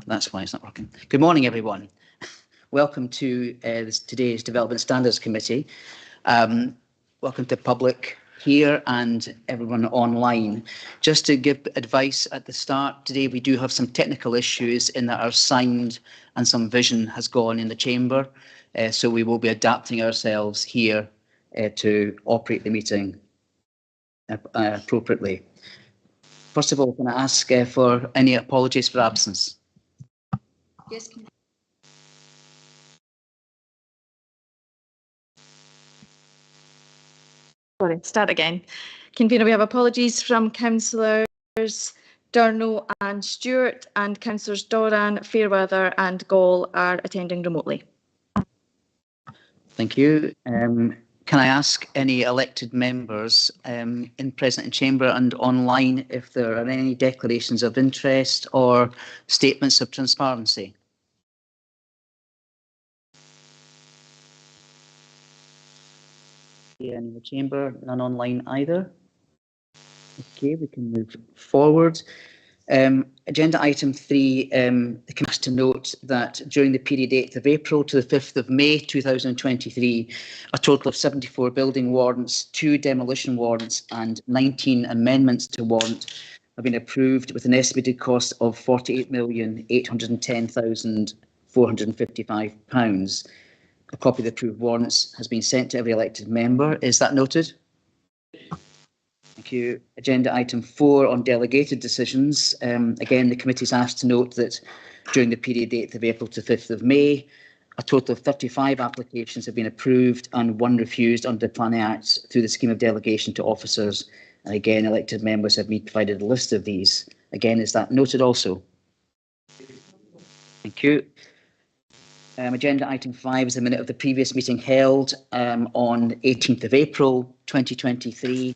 That's why it's not working. Good morning, everyone. Welcome to today's Development Standards Committee. Welcome to public here and everyone online. Just to give advice at the start, today we do have some technical issues in that our sound and some vision has gone in the chamber. So we will be adapting ourselves here to operate the meeting appropriately. First of all, can I ask for any apologies for absence? Yes. Sorry, start again. Convener, we have apologies from councillors Durno and Stewart, and councillors Doran, Fairweather and Gall are attending remotely. Thank you. Can I ask any elected members in present in chamber and online if there are any declarations of interest or statements of transparency? Yeah, in the chamber, none online either. Okay, we can move forward. Agenda item 3, the committee to note that during the period 8th of April to the 5th of May 2023, a total of 74 building warrants, 2 demolition warrants and 19 amendments to warrant have been approved with an estimated cost of £48,810,455. A copy of the approved warrants has been sent to every elected member. Is that noted? Thank you. Agenda item 4 on delegated decisions. Again, the committee is asked to note that during the period 8th of April to 5th of May, a total of 35 applications have been approved and 1 refused under the Planning Act through the scheme of delegation to officers. And again, elected members have been provided a list of these. Again, is that noted also? Thank you. Agenda item 5 is a minute of the previous meeting held on 18th of April 2023.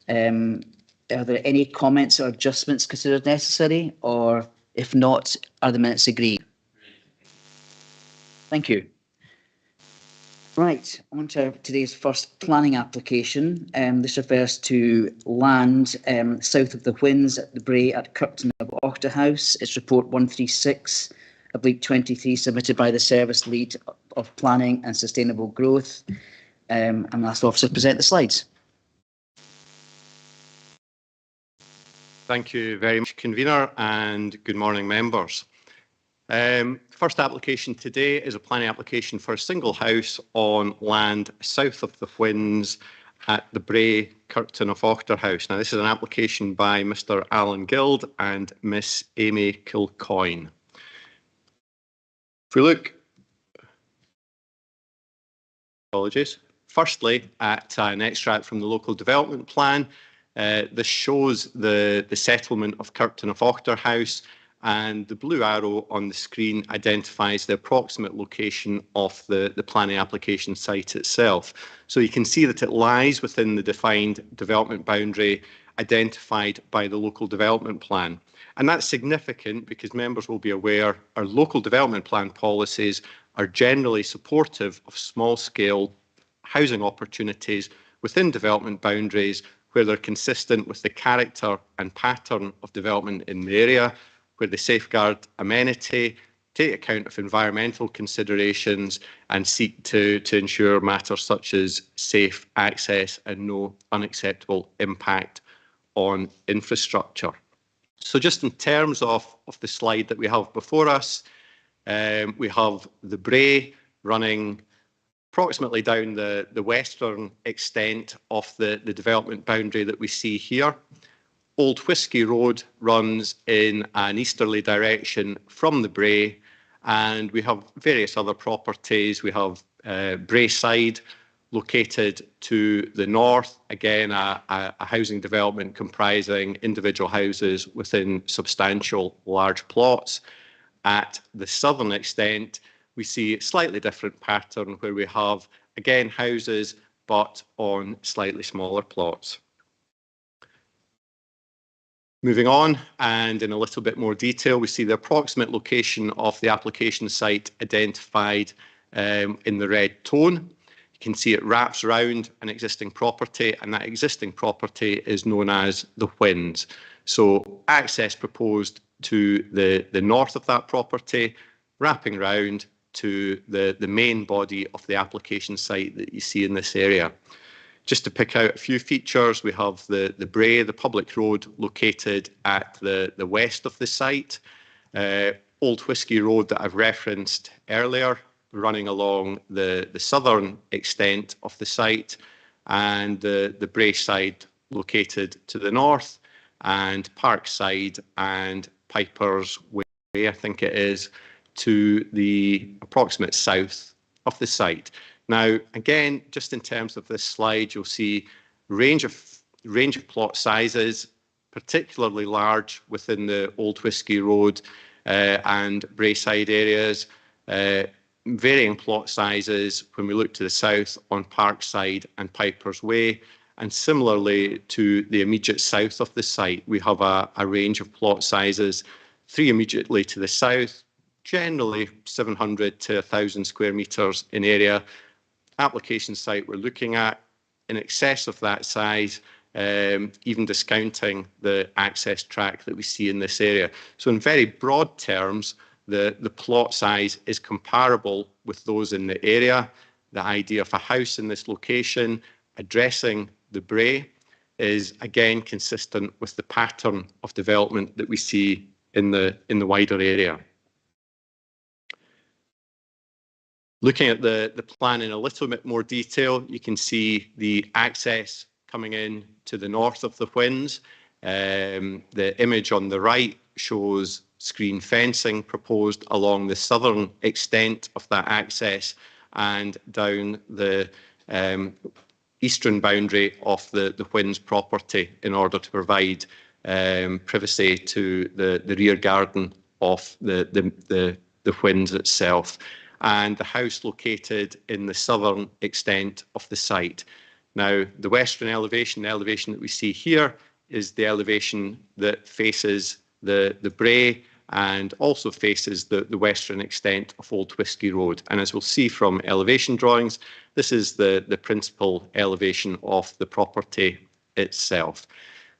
Are there any comments or adjustments considered necessary, or if not, are the minutes agreed? Thank you. Right, on to today's first planning application. This refers to land south of the Whins at the Bray at Kirkton of Auchterhouse. It's report 136/23 submitted by the Service Lead of Planning and Sustainable Growth. I'm asked the officer to present the slides. Thank you very much, Convener, and good morning, members. First application today is a planning application for a single house on land south of the Whins at the Bray, Kirkton of Auchterhouse. Now, this is an application by Mr. Alan Guild and Miss Amy Kilcoyne. If we look, apologies, firstly at an extract from the local development plan. This shows the settlement of Kirkton of Auchterhouse, and the blue arrow on the screen identifies the approximate location of the planning application site itself. So you can see that it lies within the defined development boundary identified by the local development plan. And that's significant because members will be aware our local development plan policies are generally supportive of small-scale housing opportunities within development boundaries where they're consistent with the character and pattern of development in the area, where they safeguard amenity, take account of environmental considerations, and seek to ensure matters such as safe access and no unacceptable impact on infrastructure. So just in terms of the slide that we have before us, we have the Bray running approximately down the western extent of the development boundary that we see here. Old Whisky Road runs in an easterly direction from the Bray, and we have various other properties. We have Brayside located to the north, again a housing development comprising individual houses within substantial large plots. At the southern extent, we see a slightly different pattern where we have, again, houses, but on slightly smaller plots. Moving on, and in a little bit more detail, we see the approximate location of the application site identified in the red tone. You can see it wraps around an existing property, and that existing property is known as the Whins. So access proposed to the north of that property, wrapping round to the main body of the application site that you see in this area. Just to pick out a few features, we have the Bray, the public road located at the west of the site, Old Whiskey Road that I've referenced earlier, running along the southern extent of the site, and the Bray side located to the north, and Parkside and Piper's Way, I think it is, to the approximate south of the site. Now, again, just in terms of this slide, you'll see range of plot sizes, particularly large within the Old Whiskey Road and Brayside areas, varying plot sizes when we look to the south on Parkside and Piper's Way. And similarly to the immediate south of the site, we have a range of plot sizes, 3 immediately to the south, generally 700 to 1,000 square metres in area. Application site we're looking at in excess of that size, even discounting the access track that we see in this area. So in very broad terms, the plot size is comparable with those in the area. The idea of a house in this location addressing the Bray is again consistent with the pattern of development that we see in the wider area. Looking at the plan in a little bit more detail, you can see the access coming in to the north of the Whins. The image on the right shows screen fencing proposed along the southern extent of that access and down the eastern boundary of the Whins property in order to provide privacy to the rear garden of the Whins itself, and the house located in the southern extent of the site. Now, the western elevation, the elevation that we see here, is the elevation that faces the Bray and also faces the western extent of Old Whiskey Road. And as we'll see from elevation drawings, this is the principal elevation of the property itself.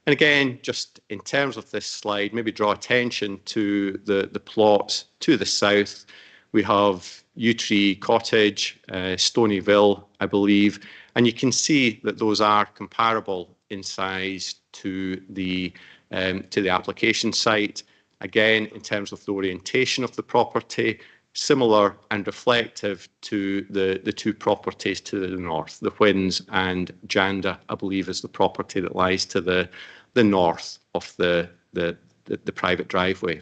And again, just in terms of this slide, maybe draw attention to the plots to the south. We have Yew Tree Cottage, Stonyville, I believe, and you can see that those are comparable in size to the application site. Again, in terms of the orientation of the property, similar and reflective to the two properties to the north, the Whins and Janda, I believe, is the property that lies to the north of the private driveway.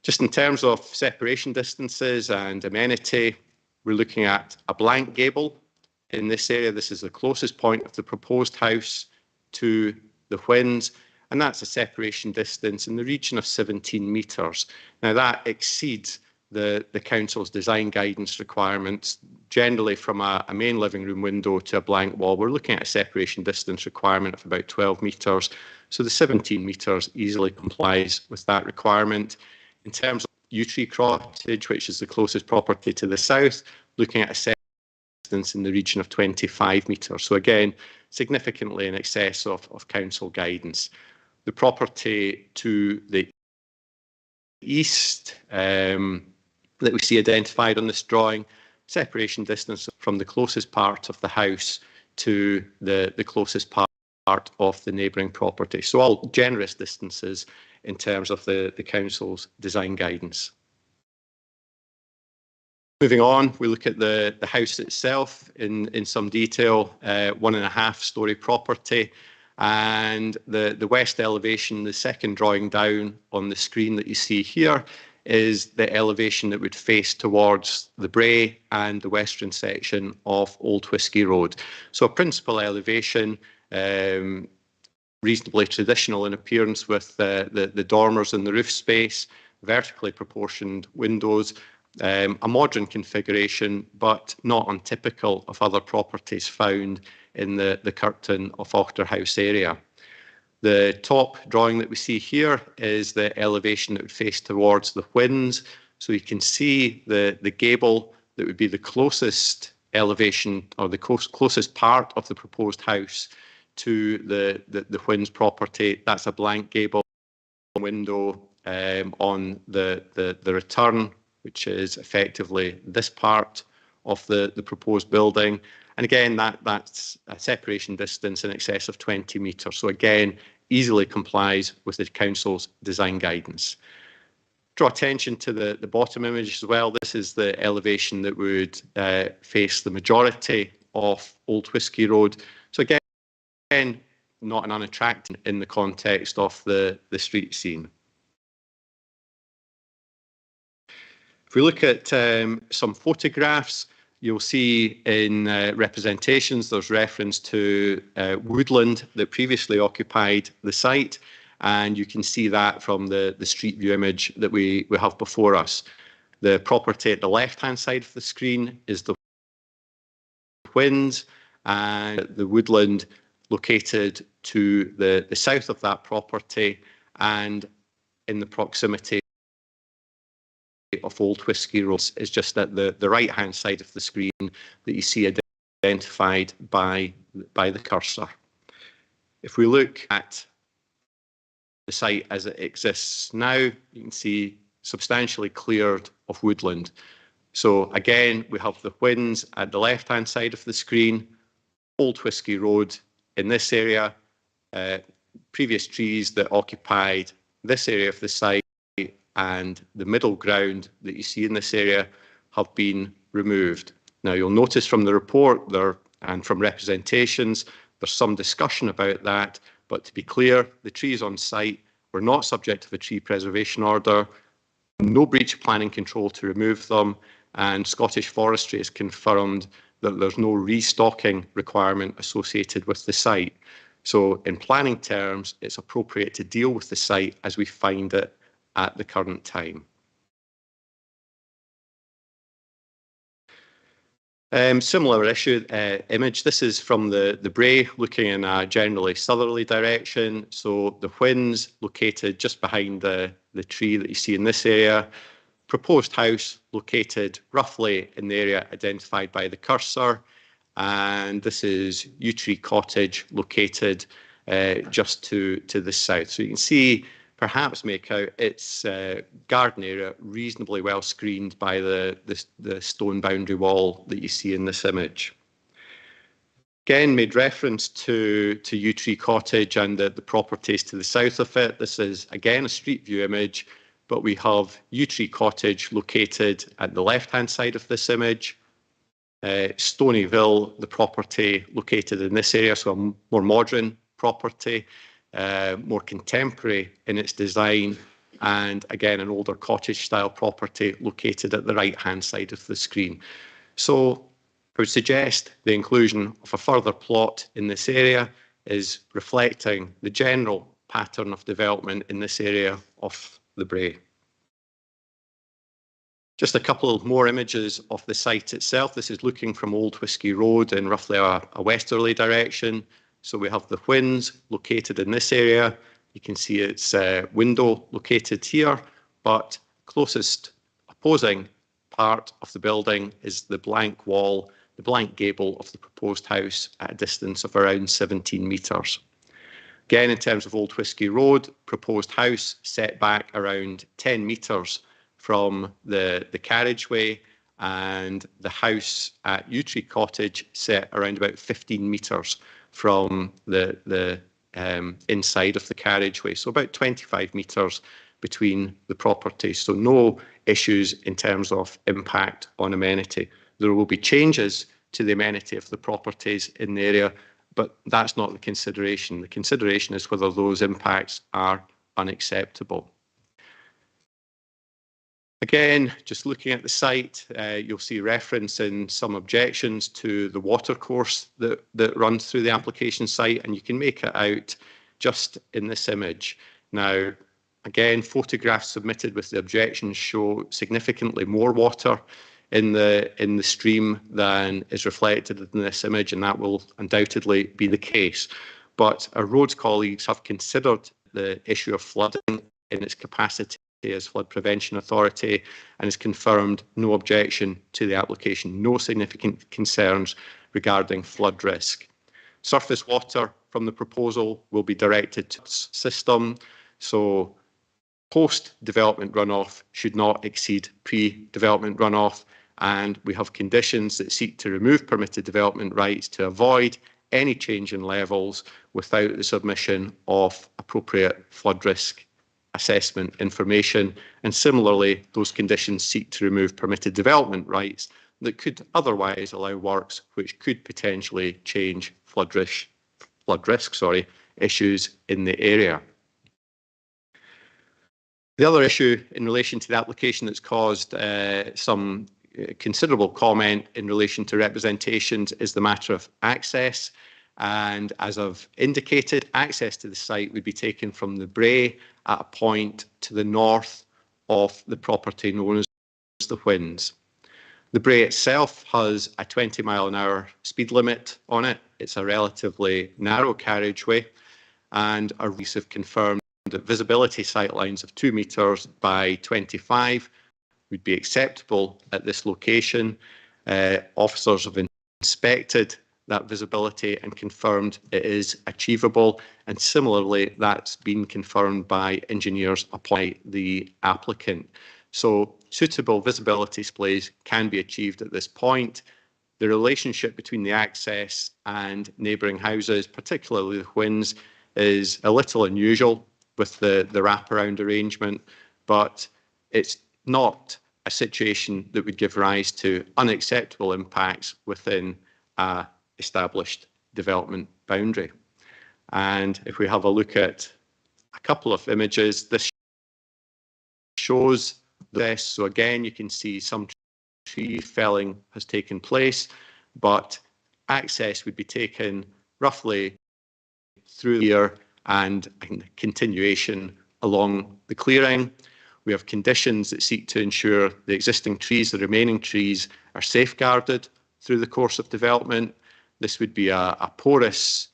Just in terms of separation distances and amenity, we're looking at a blank gable in this area. This is the closest point of the proposed house to the Whins, and that's a separation distance in the region of 17 metres. Now, that exceeds the council's design guidance requirements. Generally, from a main living room window to a blank wall, we're looking at a separation distance requirement of about 12 metres. So the 17 metres easily complies with that requirement. In terms of Yew Tree Cottage, which is the closest property to the south, looking at a separation distance in the region of 25 metres. So again, significantly in excess of council guidance. The property to the east that we see identified on this drawing, separation distance from the closest part of the house to the closest part of the neighbouring property. So all generous distances in terms of the council's design guidance. Moving on, we look at the house itself in some detail, 1.5-storey property, and the west elevation, the second drawing down on the screen that you see here, is the elevation that would face towards the Bray and the western section of Old Whiskey Road. So a principal elevation, reasonably traditional in appearance with the dormers in the roof space, vertically proportioned windows, a modern configuration, but not untypical of other properties found in the Kirkton of Aughter House area. The top drawing that we see here is the elevation that would face towards the Whins. So you can see the gable that would be the closest elevation or the closest part of the proposed house to the Whins property. That's a blank gable window on the return, which is effectively this part of the proposed building. And again, that's a separation distance in excess of 20 metres. So again, easily complies with the council's design guidance. Draw attention to the bottom image as well. This is the elevation that would face the majority of Old Whisky Road. So again, not an unattractive in the context of the street scene. If we look at some photographs, you'll see in representations there's reference to woodland that previously occupied the site, and you can see that from the street view image that we have before us. The property at the left-hand side of the screen is the Whins, and the woodland located to the south of that property and in the proximity of Old Whisky Road is just at the right-hand side of the screen that you see identified by the cursor. If we look at the site as it exists now, you can see substantially cleared of woodland. So again, we have the Whins at the left-hand side of the screen, Old Whisky Road in this area, previous trees that occupied this area of the site and the middle ground that you see in this area have been removed. Now you'll notice from the report there and from representations there's some discussion about that, but to be clear, the trees on site were not subject to a tree preservation order, no breach of planning control to remove them, and Scottish Forestry has confirmed that there's no restocking requirement associated with the site. So in planning terms, it's appropriate to deal with the site as we find it at the current time. Similar issue image. This is from the Bray, looking in a generally southerly direction. So the Whins located just behind the tree that you see in this area. Proposed house located roughly in the area identified by the cursor. And this is Yew Tree Cottage located just to the south. So you can see, perhaps make out its garden area reasonably well screened by the stone boundary wall that you see in this image. Again, made reference to Yew Tree Cottage and the properties to the south of it. This is again a street view image, but we have Yew Tree Cottage located at the left-hand side of this image. Stonyville, the property located in this area, so a more modern property. More contemporary in its design, and again an older cottage style property located at the right hand side of the screen. So I would suggest the inclusion of a further plot in this area is reflecting the general pattern of development in this area of the Bray. Just a couple more images of the site itself. This is looking from Old Whisky Road in roughly a westerly direction. So we have the Whins located in this area. You can see its window located here, but closest opposing part of the building is the blank wall, the blank gable of the proposed house at a distance of around 17 metres. Again, in terms of Old Whisky Road, proposed house set back around 10 metres from the carriageway, and the house at Yew Tree Cottage set around about 15 metres from the inside of the carriageway, so about 25 metres between the properties. So no issues in terms of impact on amenity. There will be changes to the amenity of the properties in the area, but that's not the consideration. The consideration is whether those impacts are unacceptable. Again, just looking at the site, you'll see reference in some objections to the watercourse that runs through the application site, and you can make it out just in this image. Now, again, photographs submitted with the objections show significantly more water in the stream than is reflected in this image, and that will undoubtedly be the case. But our roads colleagues have considered the issue of flooding in its capacity as Flood Prevention Authority and has confirmed no objection to the application, no significant concerns regarding flood risk. Surface water from the proposal will be directed to the system, so post-development runoff should not exceed pre-development runoff, and we have conditions that seek to remove permitted development rights to avoid any change in levels without the submission of appropriate flood risk assessment information. And similarly, those conditions seek to remove permitted development rights that could otherwise allow works which could potentially change flood risk issues in the area. The other issue in relation to the application that's caused some considerable comment in relation to representations is the matter of access. And as I've indicated, access to the site would be taken from the Bray at a point to the north of the property known as the Whins. The Bray itself has a 20-mile-an-hour speed limit on it. It's a relatively narrow carriageway, and our police have confirmed that visibility sightlines of 2 metres by 25 would be acceptable at this location. Officers have inspected that visibility and confirmed it is achievable, and similarly that's been confirmed by engineers applied by the applicant. So suitable visibility displays can be achieved at this point. The relationship between the access and neighbouring houses, particularly the Whins, is a little unusual with the wraparound arrangement, but it's not a situation that would give rise to unacceptable impacts within a established development boundary. And if we have a look at a couple of images, this shows this. So again, you can see some tree felling has taken place, but access would be taken roughly through here and continuation along the clearing. We have conditions that seek to ensure the existing trees, the remaining trees, are safeguarded through the course of development. This would be a porous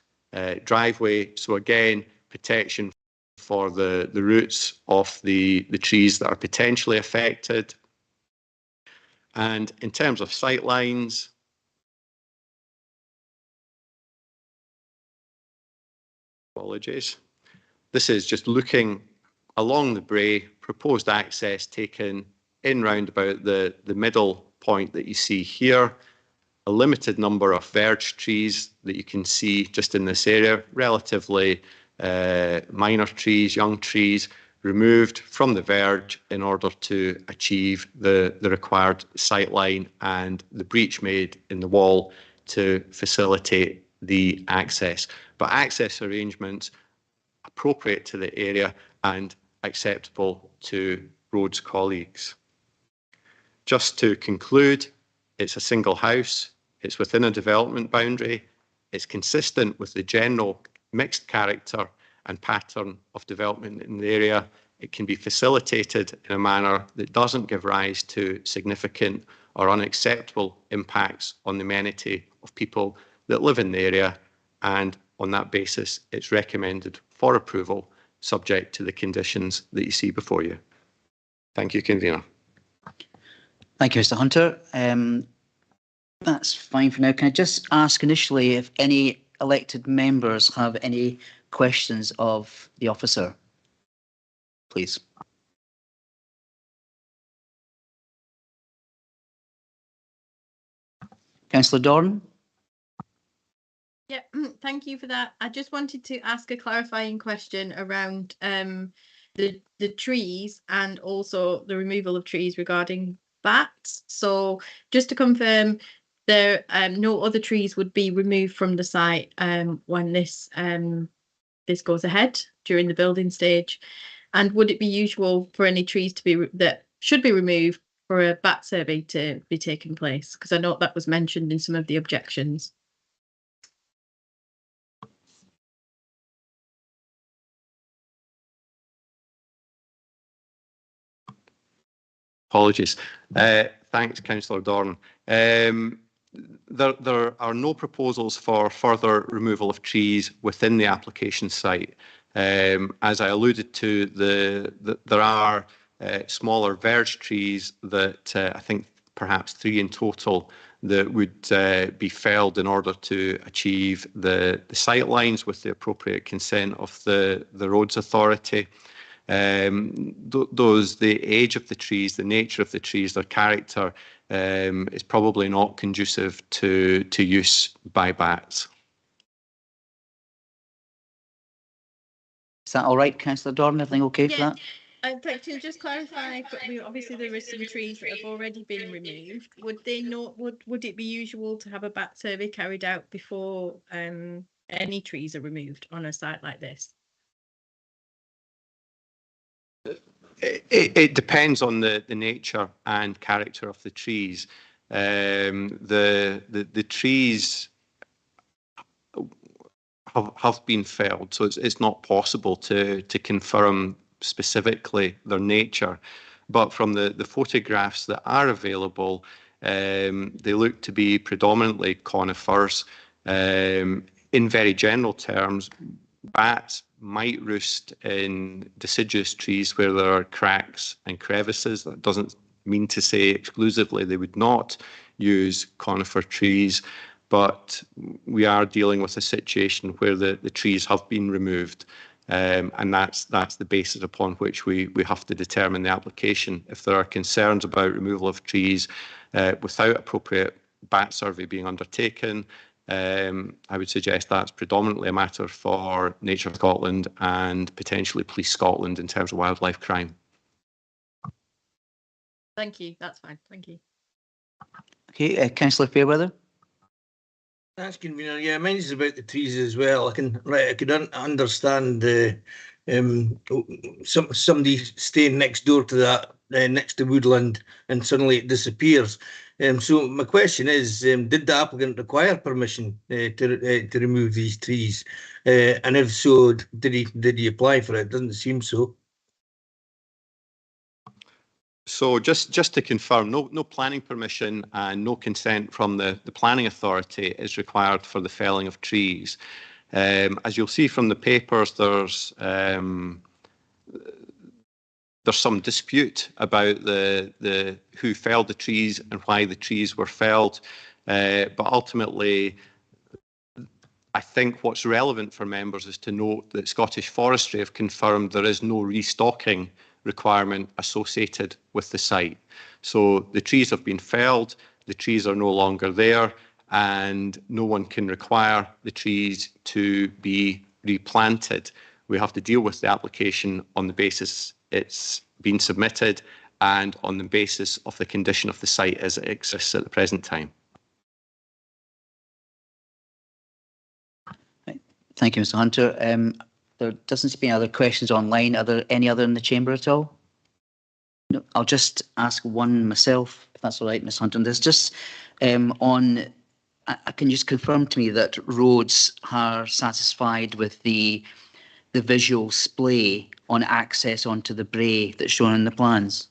driveway, so again, protection for the roots of the trees that are potentially affected. And in terms of sight lines, apologies, this is just looking along the Bray, proposed access taken in round about the middle point that you see here. A limited number of verge trees that you can see just in this area, relatively minor trees, young trees, removed from the verge in order to achieve the required sight line and the breach made in the wall to facilitate the access. But access arrangements appropriate to the area and acceptable to Rhodes colleagues. Just to conclude, it's a single house, it's within a development boundary, it's consistent with the general mixed character and pattern of development in the area. It can be facilitated in a manner that doesn't give rise to significant or unacceptable impacts on the amenity of people that live in the area, and on that basis it's recommended for approval subject to the conditions that you see before you. Thank you, Convener. Thank you, Mr. Hunter. That's fine for now. Can I just ask initially if any elected members have any questions of the officer? Please. Councillor Doran. Yeah, thank you for that. I just wanted to ask a clarifying question around the trees and also the removal of trees regarding bats. So just to confirm, there no other trees would be removed from the site when this goes ahead during the building stage. And would it be usual for any trees to be that should be removed for a bat survey to be taking place? Because I know that was mentioned in some of the objections. Apologies. Thanks, Councillor Doran. There are no proposals for further removal of trees within the application site. As I alluded to, there are smaller verge trees that I think perhaps 3 in total that would be felled in order to achieve the sight lines with the appropriate consent of the Roads Authority. The age of the trees, the nature of the trees, their character is probably not conducive to use by bats. Is that all right, Councillor Doran? Everything okay for Yeah. that? Thank you. Just clarify, but obviously there are some trees that have already been removed. Would they not? Would it be usual to have a bat survey carried out before any trees are removed on a site like this? It depends on the nature and character of the trees. The trees have been felled, so it's not possible to confirm specifically their nature. But from the photographs that are available, they look to be predominantly conifers. In very general terms, bats might roost in deciduous trees where there are cracks and crevices. That doesn't mean to say exclusively they would not use conifer trees, but we are dealing with a situation where the trees have been removed, and that's the basis upon which we have to determine the application. If there are concerns about removal of trees without appropriate bat survey being undertaken, I would suggest that's predominantly a matter for Nature Scotland and potentially Police Scotland in terms of wildlife crime. Thank you. That's fine. Thank you. Okay, Councillor Fairweather. That's convenient. Yeah, mine's about the trees as well. I could understand somebody staying next door to that, next to woodland, and suddenly it disappears. So my question is, did the applicant require permission to remove these trees? And if so, did he apply for it? Doesn't seem so. So just to confirm, no planning permission and no consent from the planning authority is required for the felling of trees. As you'll see from the papers, there's some dispute about the who felled the trees and why the trees were felled, but ultimately, I think what's relevant for members is to note that Scottish Forestry have confirmed there is no restocking requirement associated with the site. So the trees have been felled, the trees are no longer there, and no one can require the trees to be replanted. We have to deal with the application on the basis it's been submitted and on the basis of the condition of the site as it exists at the present time. Thank you, Mr. Hunter. There doesn't seem to be any other questions online. Are there any other in the chamber at all? No, I'll just ask one myself, if that's all right, Ms. Hunter. There's just can you just confirm to me that roads are satisfied with the visual splay on access onto the Bray that's shown in the plans?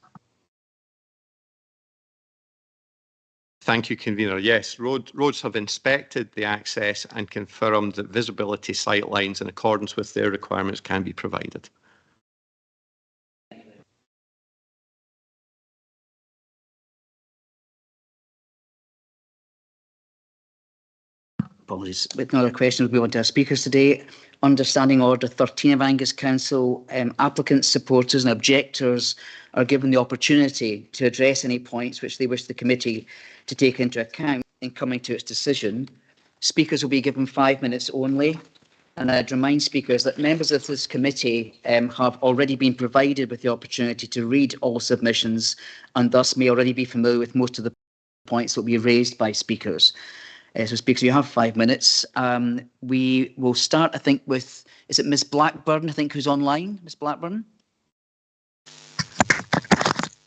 Thank you, Convener. Yes, roads have inspected the access and confirmed that visibility sight lines in accordance with their requirements can be provided. Apologies. With no other questions, we want to our speakers today. Understanding Order 13 of Angus Council, applicants, supporters and objectors are given the opportunity to address any points which they wish the committee to take into account in coming to its decision. Speakers will be given 5 minutes only. And I'd remind speakers that members of this committee have already been provided with the opportunity to read all submissions and thus may already be familiar with most of the points that will be raised by speakers. So speakers, you have 5 minutes. We will start, I think, with, is it Ms. Blackburn, I think, who's online? Ms. Blackburn?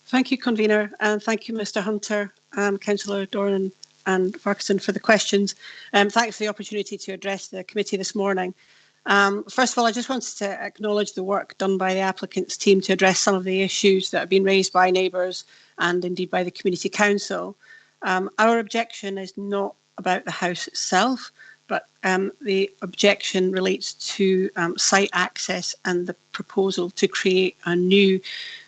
Thank you, Convener, and thank you, Mr. Hunter, Councillor Doran and Ferguson for the questions. Thanks for the opportunity to address the committee this morning. First of all, I just wanted to acknowledge the work done by the applicants team to address some of the issues that have been raised by neighbours and indeed by the Community Council. Our objection is not about the house itself, but the objection relates to site access and the proposal to create a new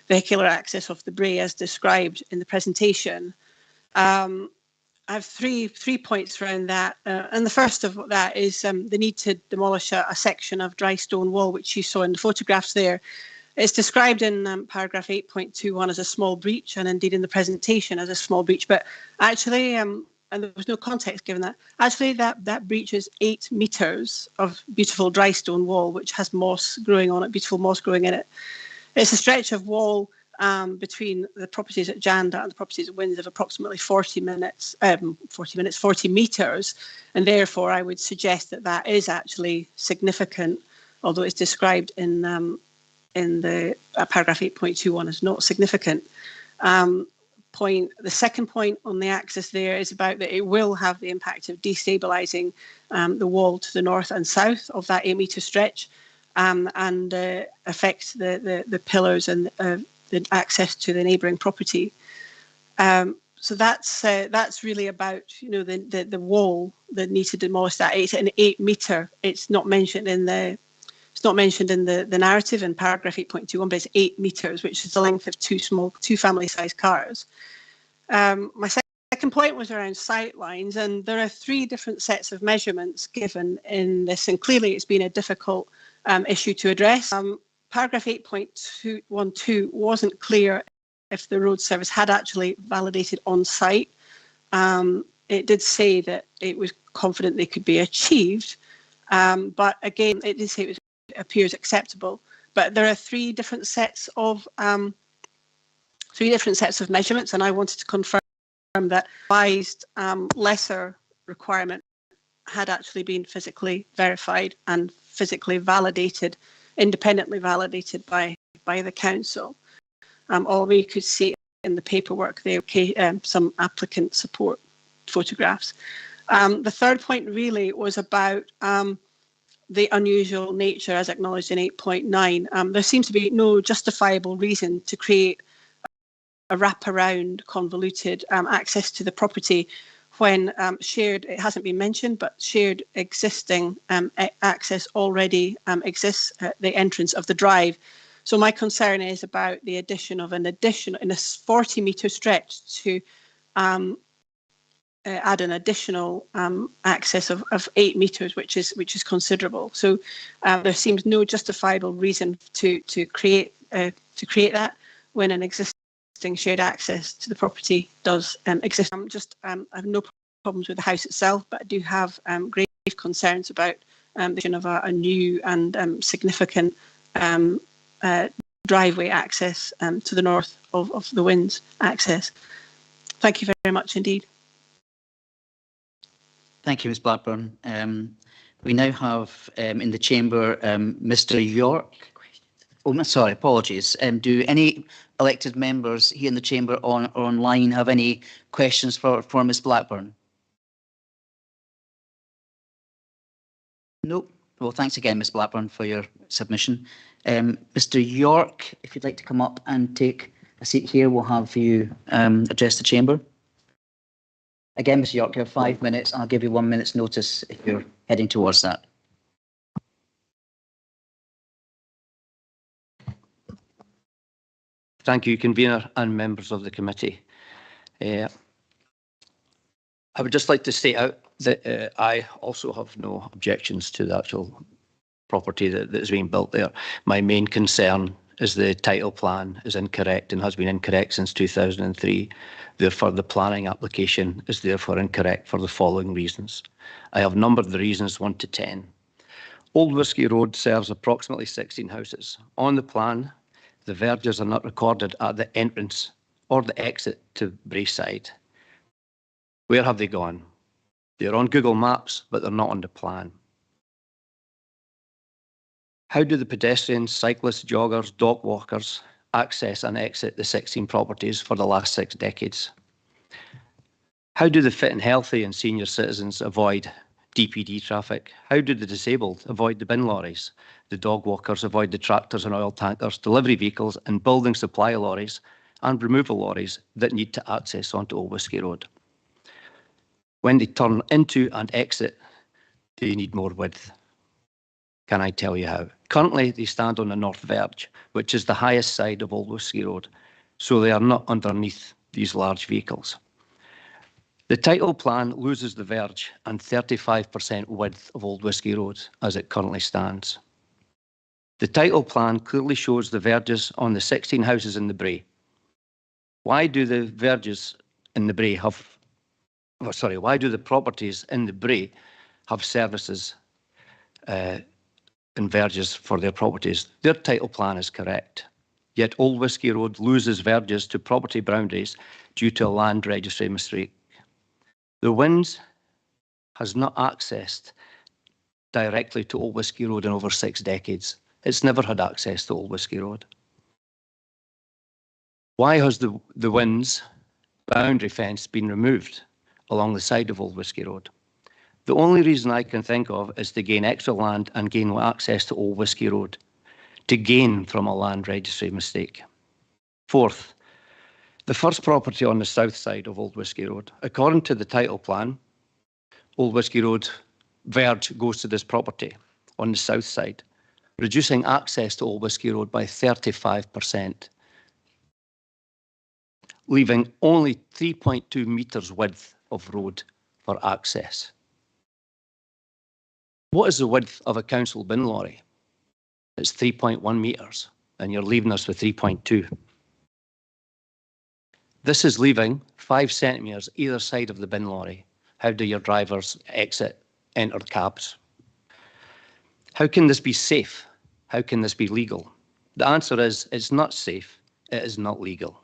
vehicular access off the Bray as described in the presentation. I have three points around that, and the first of that is the need to demolish a section of dry stone wall, which you saw in the photographs there. It's described in paragraph 8.21 as a small breach, and indeed in the presentation as a small breach. But actually, and there was no context given that, actually that breach is 8 metres of beautiful dry stone wall, which has moss growing on it, beautiful moss growing in it. It's a stretch of wall between the properties at Janda and the properties at Windsor of approximately 40 metres, and therefore I would suggest that that is actually significant, although it's described in the paragraph 8.21 as not significant. The second point on the axis there is about that it will have the impact of destabilising the wall to the north and south of that 8 metre stretch, and affect the pillars and the access to the neighbouring property. So that's really about the wall that needs to demolish that. It's an 8 metre. It's not mentioned in the narrative in paragraph 8.21, but it's 8 metres, which is the length of two family-sized cars. My second point was around sight lines, and there are 3 different sets of measurements given in this, and clearly it's been a difficult issue to address. Paragraph 8.12 wasn't clear if the road service had actually validated on site. It did say that it was confident they could be achieved, but again, it did say it appears acceptable. But there are 3 different sets of measurements, and I wanted to confirm that revised lesser requirement had actually been physically verified and physically validated, independently validated by the council. All we could see in the paperwork there, some applicant support photographs. The third point really was about the unusual nature as acknowledged in 8.9. There seems to be no justifiable reason to create a wraparound, convoluted access to the property when shared, it hasn't been mentioned, but shared existing access already exists at the entrance of the drive. So my concern is about the addition of in a 40 metre stretch to add an additional access of 8 metres, which is considerable. So there seems no justifiable reason to create that when an existing shared access to the property does exist. I have no problems with the house itself, but I do have grave concerns about the addition of a new and significant driveway access to the north of the Winds access. Thank you very much indeed. Thank you, Ms Blackburn. We now have in the chamber Mr York. Oh, sorry, apologies. Do any elected members here in the chamber or online have any questions for Ms Blackburn? No. Well, thanks again, Ms Blackburn, for your submission. Mr York, if you'd like to come up and take a seat here, we'll have you address the chamber. Again, Mr York, you have 5 minutes. I'll give you 1 minute's notice if you're heading towards that. Thank you, convener and members of the committee. I would just like to state out that I also have no objections to the actual property that is being built there. My main concern is the title plan is incorrect and has been incorrect since 2003. Therefore, the planning application is therefore incorrect for the following reasons. I have numbered the reasons 1 to 10. Old Whisky Road serves approximately 16 houses. On the plan, the verges are not recorded at the entrance or the exit to Braeside. Where have they gone? They're on Google Maps, but they're not on the plan. How do the pedestrians, cyclists, joggers, dog walkers access and exit the 16 properties for the last 6 decades? How do the fit and healthy and senior citizens avoid DPD traffic? How do the disabled avoid the bin lorries? The dog walkers avoid the tractors and oil tankers, delivery vehicles and building supply lorries and removal lorries that need to access onto Old Whisky Road. When they turn into and exit, they need more width. Can I tell you how? Currently, they stand on the north verge, which is the highest side of Old Whisky Road, so they are not underneath these large vehicles. The title plan loses the verge and 35% width of Old Whisky Road as it currently stands. The title plan clearly shows the verges on the 16 houses in the Bray. Why do the verges in the Bray have, why do the properties in the Bray have services and verges for their properties? Their title plan is correct, yet Old Whiskey Road loses verges to property boundaries due to a land registry mistake. The Winds has not accessed directly to Old Whiskey Road in over 6 decades. It's never had access to Old Whiskey Road. Why has the Winds boundary fence been removed along the side of Old Whiskey Road? The only reason I can think of is to gain extra land and gain access to Old Whiskey Road, to gain from a land registry mistake. Fourth, the first property on the south side of Old Whiskey Road. According to the title plan, Old Whiskey Road verge goes to this property on the south side, reducing access to Old Whiskey Road by 35%, leaving only 3.2 metres width of road for access. What is the width of a council bin lorry? It's 3.1 metres, and you're leaving us with 3.2. This is leaving 5 centimetres either side of the bin lorry. How do your drivers exit, enter cabs? How can this be safe? How can this be legal? The answer is it's not safe, it is not legal.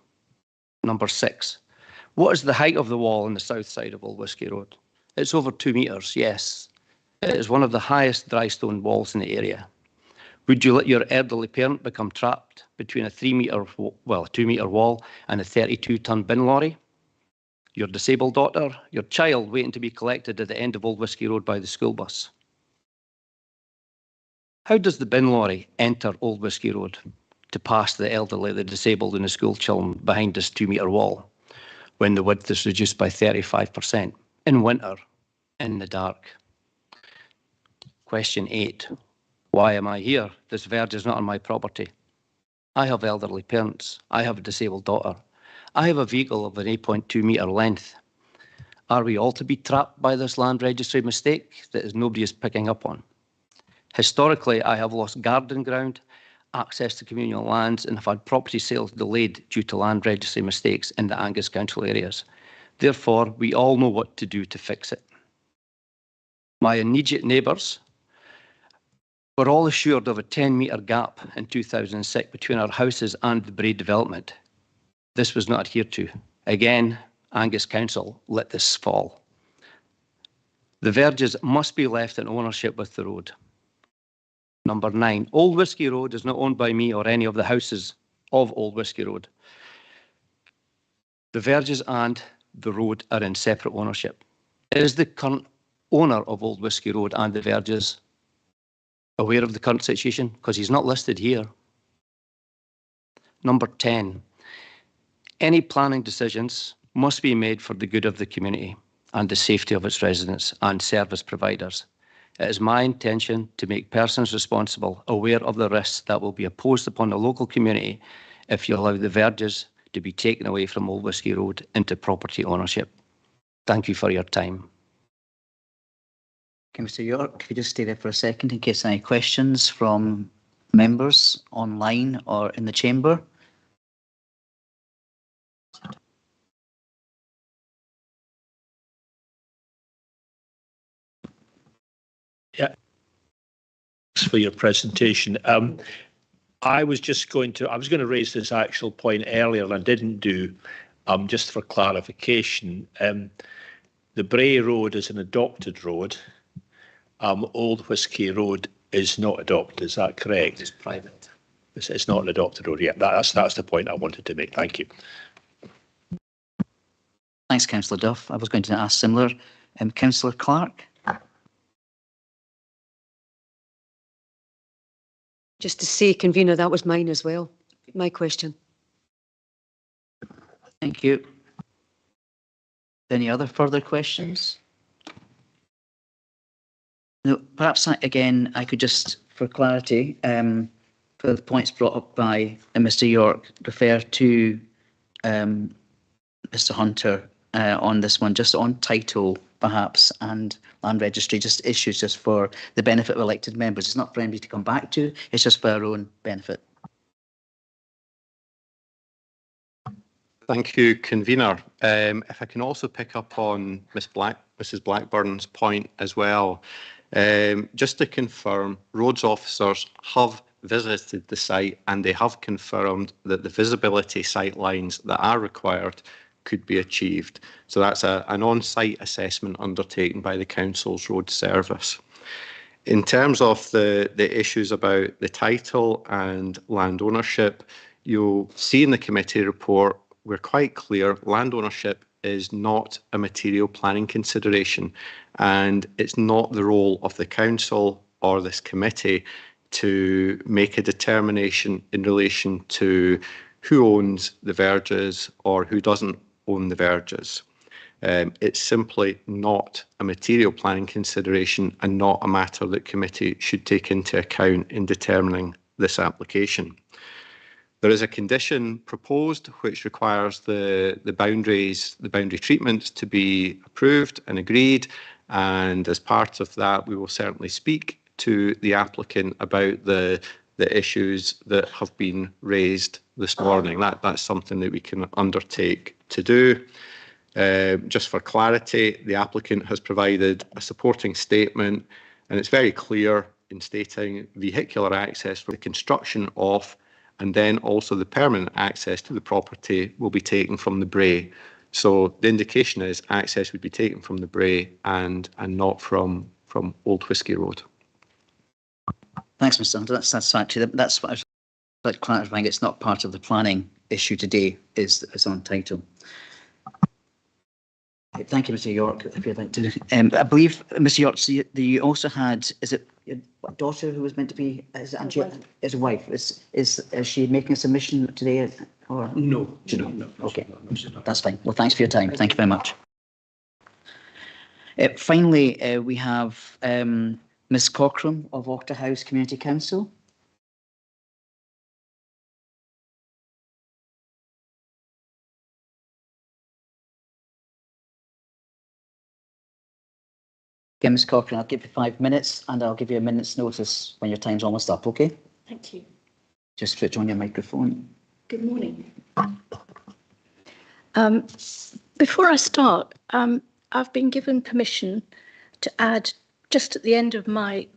Number 6, what is the height of the wall on the south side of Old Whiskey Road? It's over 2 metres, yes. It is one of the highest dry stone walls in the area. Would you let your elderly parent become trapped between a 2 metre wall and a 32-tonne bin lorry? Your disabled daughter, your child waiting to be collected at the end of Old Whiskey Road by the school bus. How does the bin lorry enter Old Whiskey Road to pass the elderly, the disabled and the school children behind this 2 metre wall when the width is reduced by 35% in winter, in the dark? Question 8, why am I here? This verge is not on my property. I have elderly parents. I have a disabled daughter. I have a vehicle of an 8.2 metre length. Are we all to be trapped by this land registry mistake that nobody is picking up on? Historically, I have lost garden ground, access to communal lands, and have had property sales delayed due to land registry mistakes in the Angus Council areas. Therefore, we all know what to do to fix it. My immediate neighbours were all assured of a 10-metre gap in 2006 between our houses and the Bray development. This was not adhered to. Again, Angus Council let this fall. The verges must be left in ownership with the road. Number 9, Old Whiskey Road is not owned by me or any of the houses of Old Whiskey Road. The verges and the road are in separate ownership. Is the current owner of Old Whiskey Road and the verges aware of the current situation? Because he's not listed here. Number 10, any planning decisions must be made for the good of the community and the safety of its residents and service providers. It is my intention to make persons responsible aware of the risks that will be imposed upon the local community if you allow the verges to be taken away from Old Whiskey Road into property ownership. Thank you for your time. Okay, Mr. York, could you just stay there for a second in case any questions from members online or in the chamber? Yeah, thanks for your presentation. I was going to raise this actual point earlier and I didn't do, just for clarification. The Bray Road is an adopted road. Old Whiskey Road is not adopted, is that correct? It's private. It's not an adopted road yet. That's the point I wanted to make. Thank you. Thanks, Councillor Duff. I was going to ask similar. Councillor Clark? Just to say, convener, that was mine as well, my question. Thank you. Any other further questions? No, perhaps again, I could just, for clarity, for the points brought up by Mr. York, refer to Mr. Hunter on this one, just on title perhaps, and land registry, just issues just for the benefit of elected members. It's not for anybody to come back to, it's just for our own benefit. Thank you, convener. If I can also pick up on Mrs. Blackburn's point as well, just to confirm, roads officers have visited the site and they have confirmed that the visibility sight lines that are required could be achieved. So that's an on-site assessment undertaken by the Council's road service. In terms of the issues about the title and land ownership, you'll see in the committee report we're quite clear land ownership is not a material planning consideration, and it's not the role of the council or this committee to make a determination in relation to who owns the verges or who doesn't own the verges. It's simply not a material planning consideration and not a matter that committee should take into account in determining this application. There is a condition proposed which requires the boundary treatments to be approved and agreed, and as part of that we will certainly speak to the applicant about the issues that have been raised this morning. That's something that we can undertake to do. Just for clarity, the applicant has provided a supporting statement, and it's very clear in stating vehicular access for the construction of, and then also the permanent access to the property will be taken from the Bray. So the indication is access would be taken from the Bray and not from Old Whisky Road. Thanks, Mr. Hunter. That's actually, that's what I was like clarifying. It's not part of the planning issue today, is on title. Thank you, Mr. York. If you'd like to, I believe, Mr. York, so you also had, is it your daughter who was meant to be, is it Angie, as a wife? Is she making a submission today? Or no. Okay, that's fine. Well, thanks for your time. Thank you very much. Finally, we have Ms. Cockram of Auchterhouse Community Council. Okay, Ms. Cochran, I'll give you 5 minutes and I'll give you a minute's notice when your time's almost up, okay? Thank you. Just switch on your microphone. Good morning. Before I start, I've been given permission to add, just at the end of my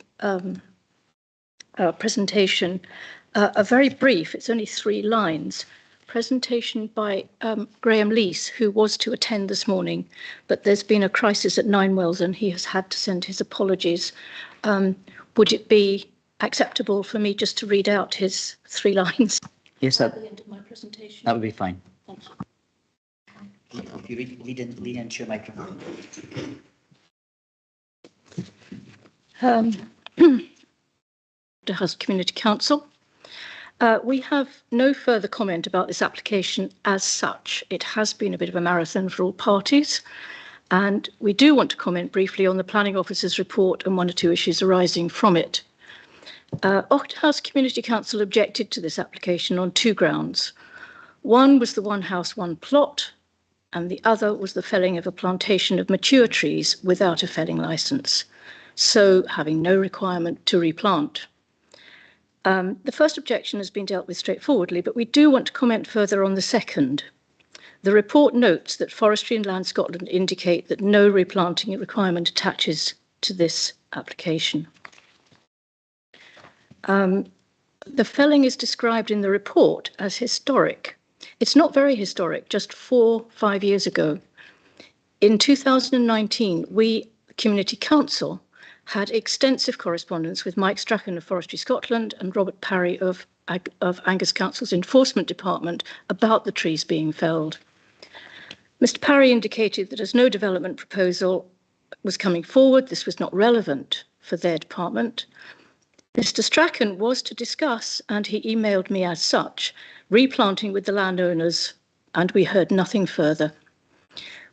presentation, a very brief, it's only 3 lines, presentation by Graham Leese, who was to attend this morning, but there's been a crisis at Ninewells and he has had to send his apologies. Would it be acceptable for me just to read out his 3 lines? Yes, at the end of my presentation? That would be fine. Thank you. You lead into your microphone. Auchterhouse Community Council. We have no further comment about this application as such. It has been a bit of a marathon for all parties, and we do want to comment briefly on the Planning Officer's report and 1 or 2 issues arising from it. Auchterhouse Community Council objected to this application on 2 grounds. One was the one house, one plot, and the other was the felling of a plantation of mature trees without a felling licence, so having no requirement to replant. The first objection has been dealt with straightforwardly, but we do want to comment further on the second. The report notes that Forestry and Land Scotland indicate that no replanting requirement attaches to this application. The felling is described in the report as historic. It's not very historic, just 4 or 5 years ago. In 2019, we, the Community Council, had extensive correspondence with Mike Strachan of Forestry Scotland and Robert Parry of Angus Council's Enforcement Department about the trees being felled. Mr. Parry indicated that as no development proposal was coming forward, this was not relevant for their department. Mr. Strachan was to discuss, and he emailed me as such, replanting with the landowners, and we heard nothing further.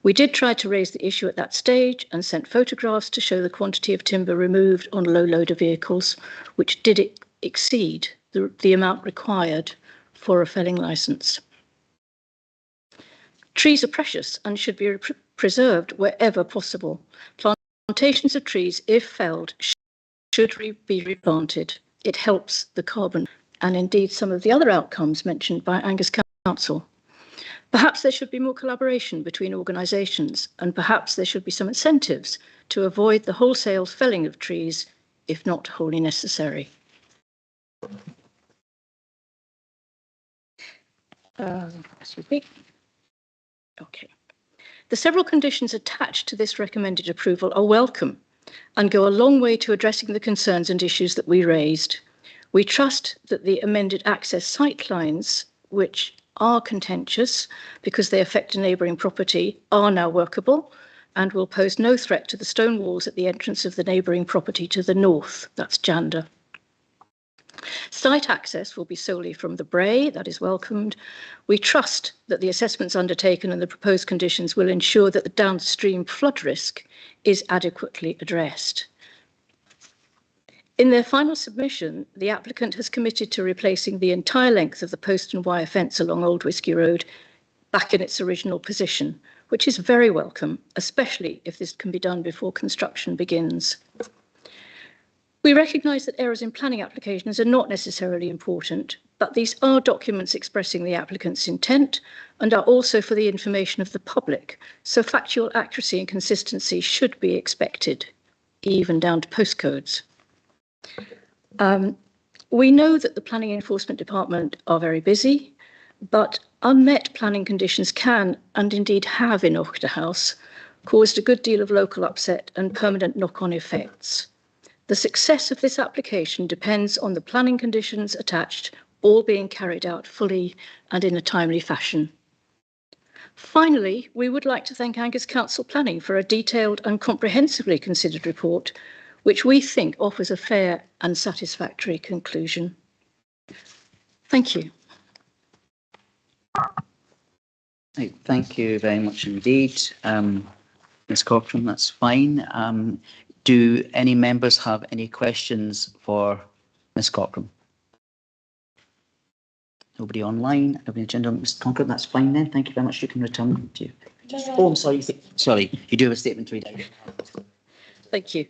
We did try to raise the issue at that stage and sent photographs to show the quantity of timber removed on low loader vehicles, which did exceed the amount required for a felling licence. Trees are precious and should be preserved wherever possible. Plantations of trees, if felled, should be replanted. It helps the carbon and indeed some of the other outcomes mentioned by Angus Council. Perhaps there should be more collaboration between organisations, and perhaps there should be some incentives to avoid the wholesale felling of trees if not wholly necessary. Excuse me. Okay. The several conditions attached to this recommended approval are welcome and go a long way to addressing the concerns and issues that we raised. We trust that the amended access sight lines, which are contentious because they affect a neighbouring property, are now workable and will pose no threat to the stone walls at the entrance of the neighbouring property to the north, that's Janda. Site access will be solely from the Bray, that is welcomed. We trust that the assessments undertaken and the proposed conditions will ensure that the downstream flood risk is adequately addressed. In their final submission, the applicant has committed to replacing the entire length of the post and wire fence along Old Whisky Road back in its original position, which is very welcome, especially if this can be done before construction begins. We recognise that errors in planning applications are not necessarily important, but these are documents expressing the applicant's intent and are also for the information of the public, so factual accuracy and consistency should be expected, even down to postcodes. We know that the Planning Enforcement Department are very busy, but unmet planning conditions can, and indeed have in Ochter House, caused a good deal of local upset and permanent knock-on effects. The success of this application depends on the planning conditions attached all being carried out fully and in a timely fashion. Finally, we would like to thank Angus Council Planning for a detailed and comprehensively considered report, which we think offers a fair and satisfactory conclusion. Thank you. Right, thank you very much indeed, Ms Cochrane, that's fine. Do any members have any questions for Ms Cochrane? Nobody online, nobody agenda. Mr Concord, that's fine then. Thank you very much. You can return to you. Oh, I'm sorry. Sorry, you do have a statement to read out. Thank you.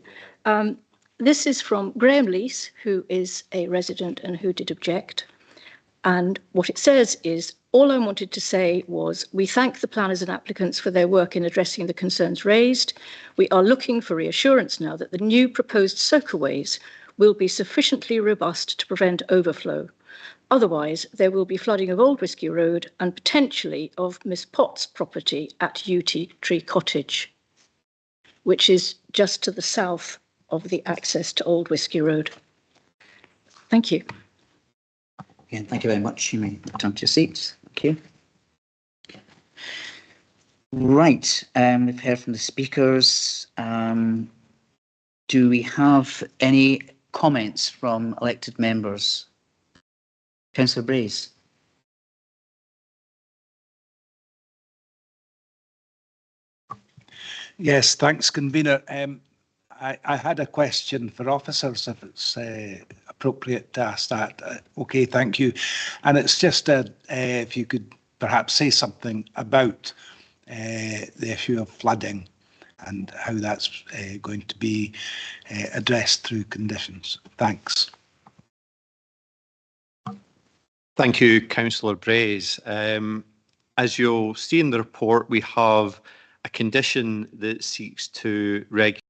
This is from Graham Leese, who is a resident and who did object. And what it says is, all I wanted to say was, we thank the planners and applicants for their work in addressing the concerns raised. We are looking for reassurance now that the new proposed soakaways will be sufficiently robust to prevent overflow. Otherwise, there will be flooding of Old Whisky Road and potentially of Miss Potts' property at Ute Tree Cottage, which is just to the south of the access to Old Whisky Road. Thank you. Again, thank you very much. You may return to your seats. Thank you. Right, we've heard from the speakers. Do we have any comments from elected members? Councillor Brace. Yes, thanks, convener. I had a question for officers, if it's appropriate to ask that. Okay, thank you. And it's just if you could perhaps say something about the issue of flooding and how that's going to be addressed through conditions. Thanks. Thank you, Councillor Braze. As you'll see in the report, we have a condition that seeks to regulate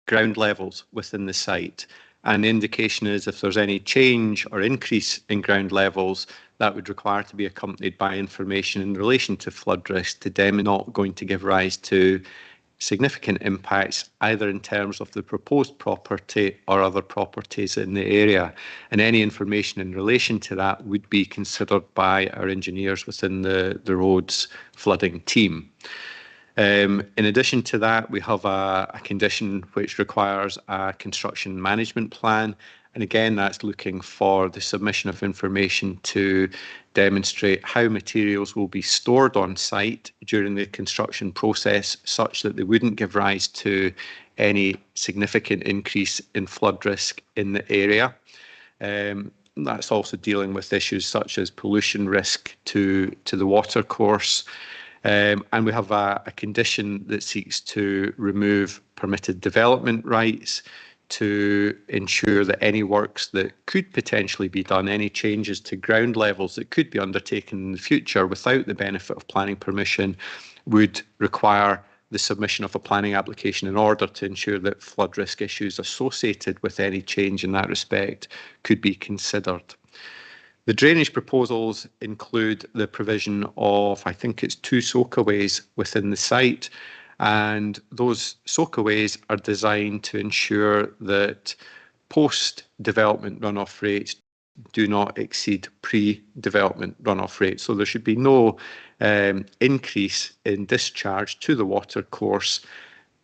ground levels within the site. And the indication is if there's any change or increase in ground levels, that would require to be accompanied by information in relation to flood risk to demonstrate not going to give rise to significant impacts either in terms of the proposed property or other properties in the area. And any information in relation to that would be considered by our engineers within the roads flooding team. In addition to that, we have a condition which requires a construction management plan. And again, that's looking for the submission of information to demonstrate how materials will be stored on site during the construction process such that they wouldn't give rise to any significant increase in flood risk in the area. That's also dealing with issues such as pollution risk to the watercourse. And we have a condition that seeks to remove permitted development rights to ensure that any works that could potentially be done, any changes to ground levels that could be undertaken in the future without the benefit of planning permission, would require the submission of a planning application in order to ensure that flood risk issues associated with any change in that respect could be considered. The drainage proposals include the provision of, I think it's 2 soakaways within the site, and those soakaways are designed to ensure that post-development runoff rates do not exceed pre-development runoff rates. So there should be no increase in discharge to the watercourse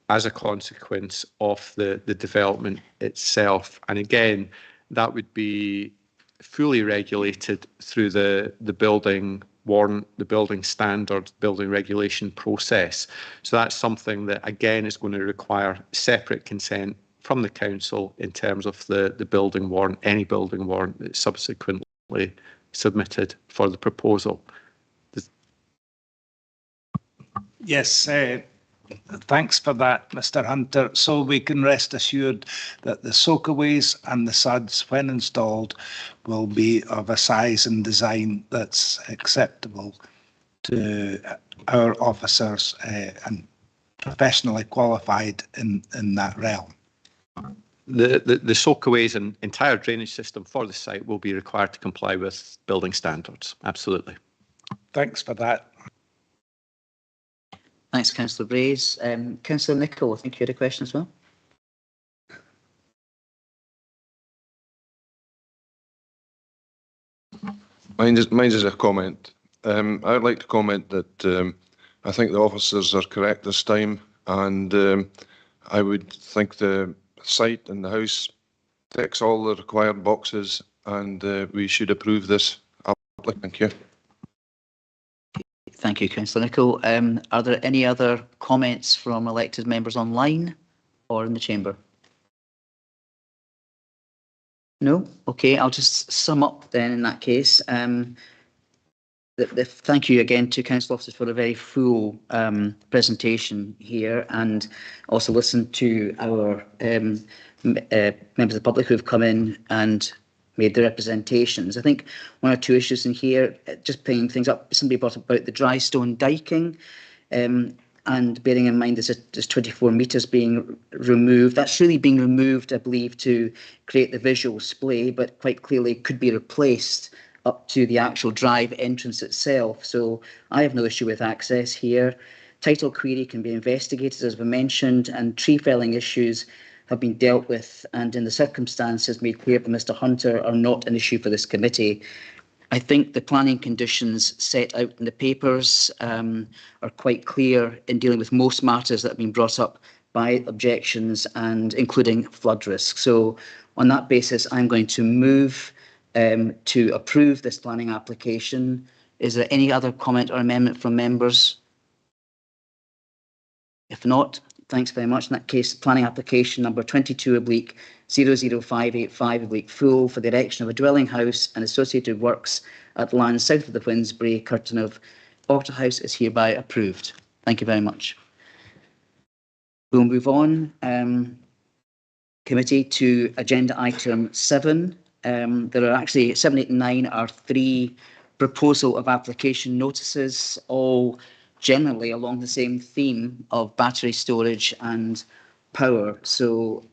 as a consequence of the development itself. And again, that would be fully regulated through the building warrant, the building standard, building regulation process. So that's something that again is going to require separate consent from the council in terms of the building warrant, any building warrant that's subsequently submitted for the proposal. Yes, thanks for that, Mr Hunter. So we can rest assured that the soakaways and the SUDs, when installed, will be of a size and design that's acceptable to our officers and professionally qualified in that realm. The soakaways and entire drainage system for the site will be required to comply with building standards. Absolutely. Thanks for that. Thanks, Councillor Brays. Councillor Nicholl, I think you had a question as well. Mine is a comment. I would like to comment that I think the officers are correct this time, and I would think the site and the house ticks all the required boxes, and we should approve this applicant. Thank you. Thank you, Councillor Nicholl. Are there any other comments from elected members online or in the chamber? No? Okay, I'll just sum up then in that case. Thank you again to council officers for a very full presentation here, and also listen to our members of the public who have come in and made their representations. I think one or two issues in here, just picking things up, somebody brought up about the dry stone diking, and bearing in mind there's 24 metres being removed. That's really being removed, I believe, to create the visual splay, but quite clearly could be replaced up to the actual drive entrance itself. So I have no issue with access here. Title query can be investigated, as we mentioned, and tree felling issues have been dealt with, and in the circumstances made clear by Mr Hunter, are not an issue for this committee. I think the planning conditions set out in the papers are quite clear in dealing with most matters that have been brought up by objections, and including flood risk. So on that basis, I'm going to move to approve this planning application. Is there any other comment or amendment from members? If not, thanks very much. In that case, planning application number 22/00585/full for the erection of a dwelling house and associated works at land south of the Finsbury Curtain of Auchterhouse is hereby approved. Thank you very much. We'll move on, committee, to agenda item 7. There are actually 7, 8 and 9 are 3 proposal of application notices, all generally along the same theme of battery storage and power. So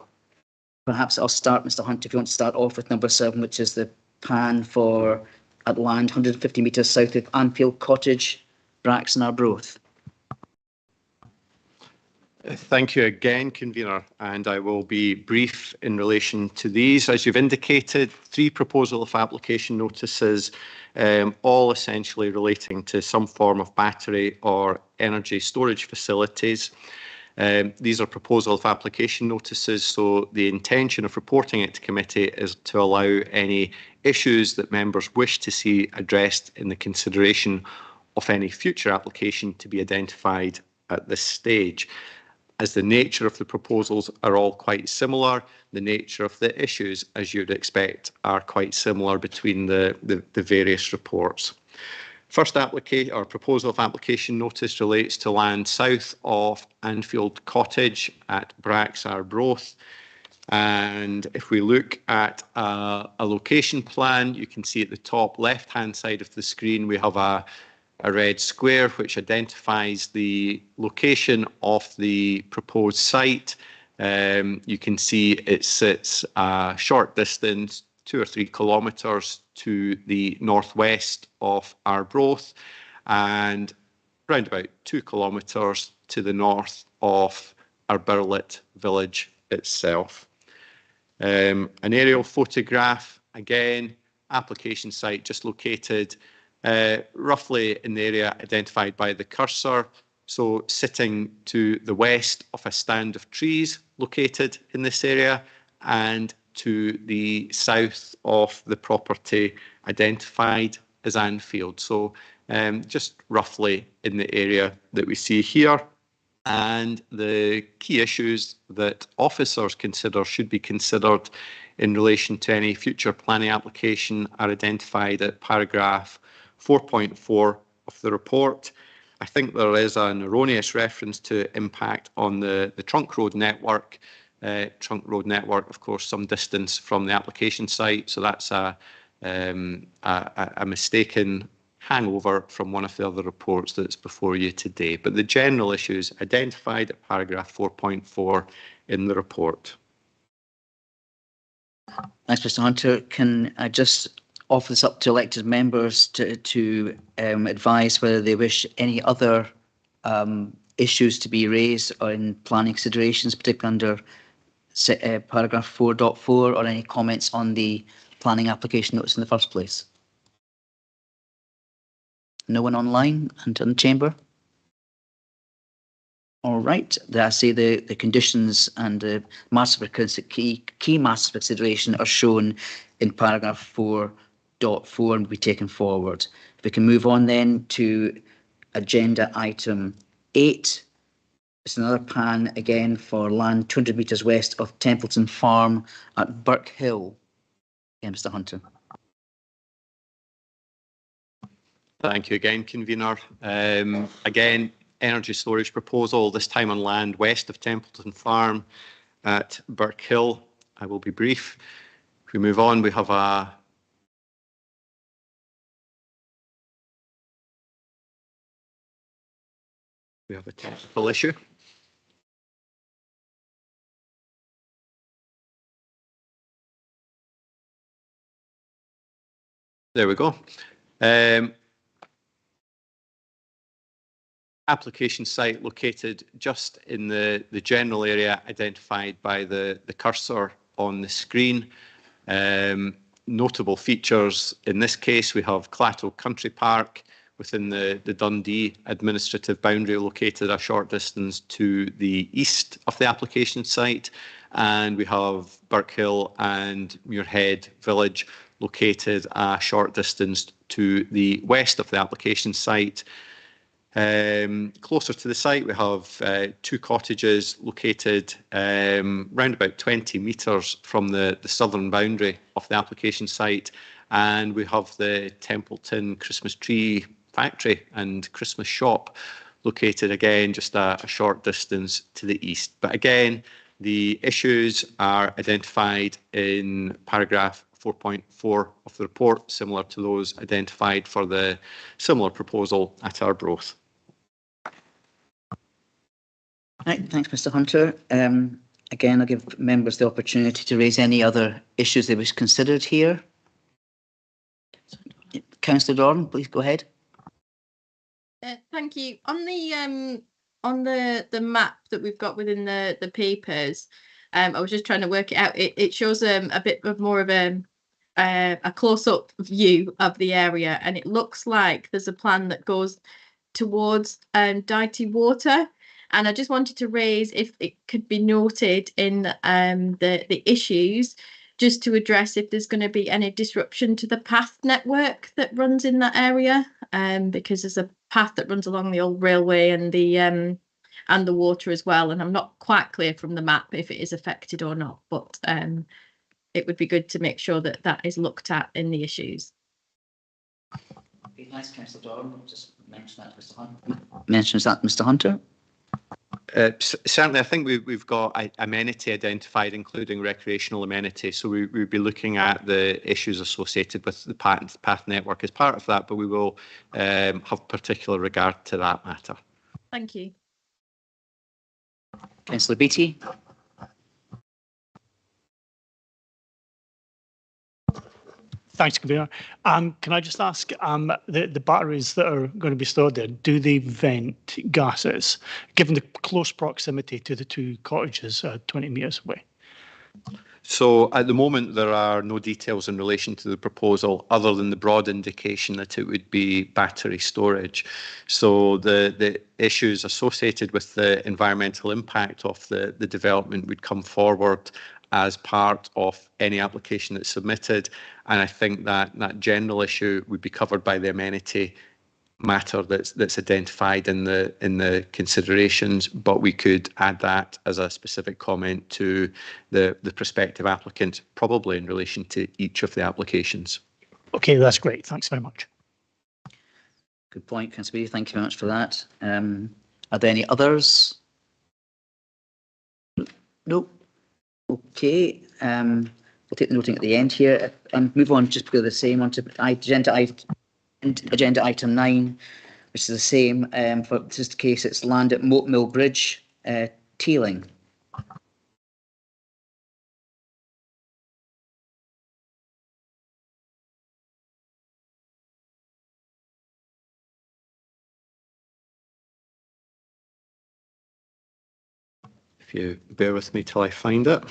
perhaps I'll start, Mr Hunt, if you want to start off with number 7, which is the plan for at land 150 metres south of Anfield Cottage, Braxton Arbroath. Thank you again, Convener, and I will be brief in relation to these. As you've indicated, 3 proposal of application notices, all essentially relating to some form of battery or energy storage facilities. These are proposal of application notices, so the intention of reporting it to committee is to allow any issues that members wish to see addressed in the consideration of any future application to be identified at this stage. as the nature of the proposals are all quite similar, the nature of the issues, as you'd expect, are quite similar between the various reports. First proposal of application notice relates to land south of Anfield Cottage at Bracks Arbroath. And if we look at a location plan, you can see at the top left-hand side of the screen, we have a red square which identifies the location of the proposed site. You can see it sits a short distance, 2 or 3 kilometres to the northwest of Arbroath and around about 2 kilometres to the north of Arbirlet village itself. An aerial photograph, again, application site just located roughly in the area identified by the cursor, so sitting to the west of a stand of trees located in this area and to the south of the property identified as Anfield. So just roughly in the area that we see here. And the key issues that officers consider should be considered in relation to any future planning application are identified at paragraph 4.4 of the report. I think there is an erroneous reference to impact on the trunk road network. Trunk road network, of course, some distance from the application site. So that's a mistaken hangover from one of the other reports that's before you today. But the general issues identified at paragraph 4.4 in the report. Thanks, Mr. Hunter. Can I just offer this up to elected members to advise whether they wish any other issues to be raised in planning considerations, particularly under paragraph 4.4, or any comments on the planning application notice in the first place? No one online and in the chamber? All right. I say the conditions and the key matters of consideration are shown in paragraph 4.4 and will be taken forward. If we can move on then to agenda item 8. It's another plan again for land 200 metres west of Templeton Farm at Burke Hill. Okay, Mr. Hunter. Thank you again, convener. Again, energy storage proposal, this time on land west of Templeton Farm at Burke Hill. I will be brief. If we move on, we have a technical issue. There we go. Application site located just in the general area identified by the cursor on the screen. Notable features in this case, we have Clato Country Park within the Dundee administrative boundary located a short distance to the east of the application site, and we have Burke Hill and Muirhead Village located a short distance to the west of the application site. Closer to the site, we have 2 cottages located round about 20 metres from the southern boundary of the application site, and we have the Templeton Christmas tree factory and Christmas shop located again just a short distance to the east. But again, the issues are identified in paragraph 4.4 of the report, similar to those identified for the similar proposal at Arbroath. Right, thanks, Mr. Hunter. Again, I'll give members the opportunity to raise any other issues they wish considered here. Councillor Doran, please go ahead. Thank you. On the map that we've got within the papers, I was just trying to work it out. It shows a bit of more of a close-up view of the area, and it looks like there's a plan that goes towards Dighty Water. And I just wanted to raise if it could be noted in the issues, just to address if there's going to be any disruption to the path network that runs in that area, because there's a path that runs along the old railway and the and the water as well. And I'm not quite clear from the map if it is affected or not, but it would be good to make sure that that is looked at in the issues. Thanks, Councillor Doran. Just mention that, Mr. Hunter. Mentions that, Mr. Hunter. Certainly, I think we've got amenity identified, including recreational amenity. So we'll be looking at the issues associated with the path network as part of that, but we will have particular regard to that matter. Thank you. Councillor Beattie. Thanks, Convener. Can I just ask, the batteries that are going to be stored there, do they vent gases, given the close proximity to the two cottages 20 metres away? So at the moment, there are no details in relation to the proposal other than the broad indication that it would be battery storage. So the issues associated with the environmental impact of the development would come forward as part of any application that's submitted. And I think that that general issue would be covered by the amenity matter that's identified in the considerations, but we could add that as a specific comment to the prospective applicant, probably in relation to each of the applications. Okay, that's great. Thanks very much. Good point, Councillor Beattie. Thank you very much for that. Are there any others? No. Okay. We'll take the noting at the end here and move on just because of the same on to agenda item 9, which is the same. For this case, it's land at Moat Mill Bridge, Teeling. If you bear with me till I find it.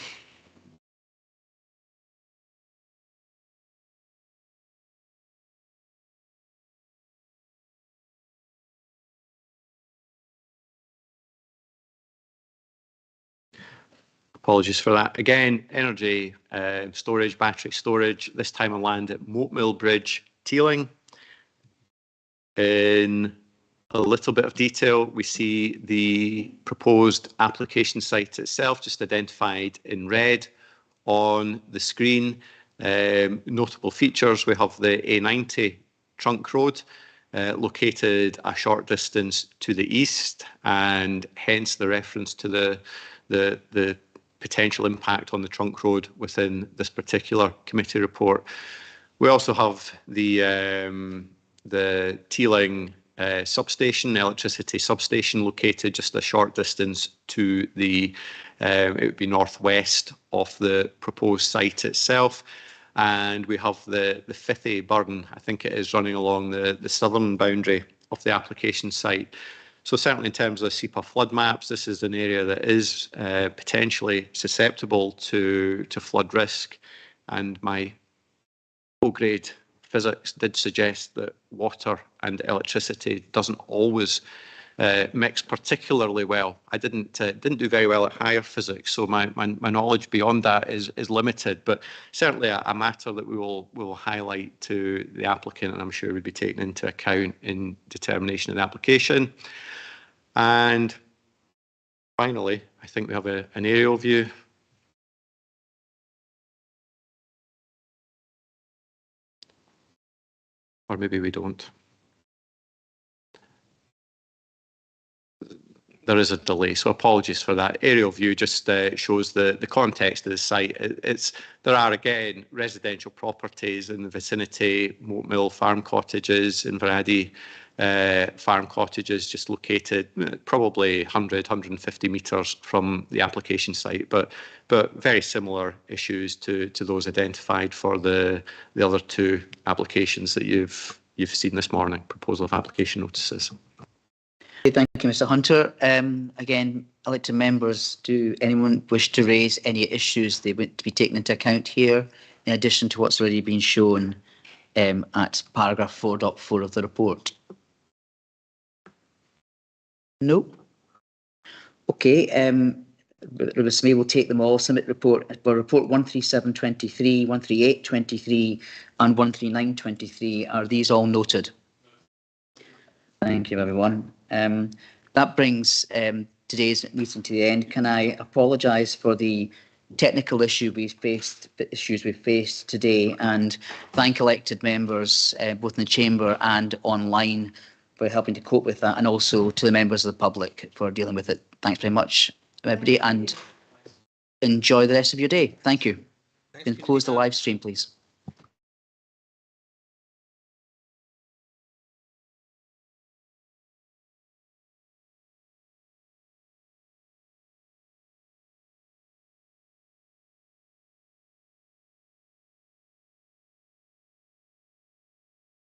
Apologies for that. Again, energy storage, battery storage, this time on land at Moat Mill Bridge, Teeling. In a little bit of detail, we see the proposed application site itself, just identified in red on the screen. Notable features, we have the A90 trunk road, located a short distance to the east, and hence the reference to the potential impact on the trunk road within this particular committee report. We also have the Teeling substation, electricity substation, located just a short distance to the, it would be northwest of the proposed site itself. And we have the Fithy burn, I think it is, running along the southern boundary of the application site. So certainly in terms of SEPA flood maps, this is an area that is potentially susceptible to flood risk. And my O-grade physics did suggest that water and electricity doesn't always mix particularly well. I didn't do very well at higher physics, so my knowledge beyond that is limited. But certainly a matter that we will highlight to the applicant, and I'm sure would be taken into account in determination of the application. And finally, I think we have an aerial view. Or maybe we don't. There is a delay, so apologies for that. Aerial view just shows the context of the site. There are, again, residential properties in the vicinity, Moat Mill farm cottages, Inverrady farm cottages, just located probably 100, 150 metres from the application site, but very similar issues to those identified for the other two applications that you've seen this morning, proposal of application notices. Thank you, Mr. Hunter. Again, I'd like to members, do anyone wish to raise any issues they want to be taken into account here, in addition to what's already been shown at paragraph 4.4 of the report? No. Okay. Rubis May will take them all. Submit report 13723, 13823, and 13923. Are these all noted? Thank you, everyone. That brings today's meeting to the end, can I apologise for the technical issues we've faced today, and thank elected members, both in the chamber and online, for helping to cope with that, and also to the members of the public for dealing with it. Thanks very much, everybody, and enjoy the rest of your day. Thank you. Close the live stream, please.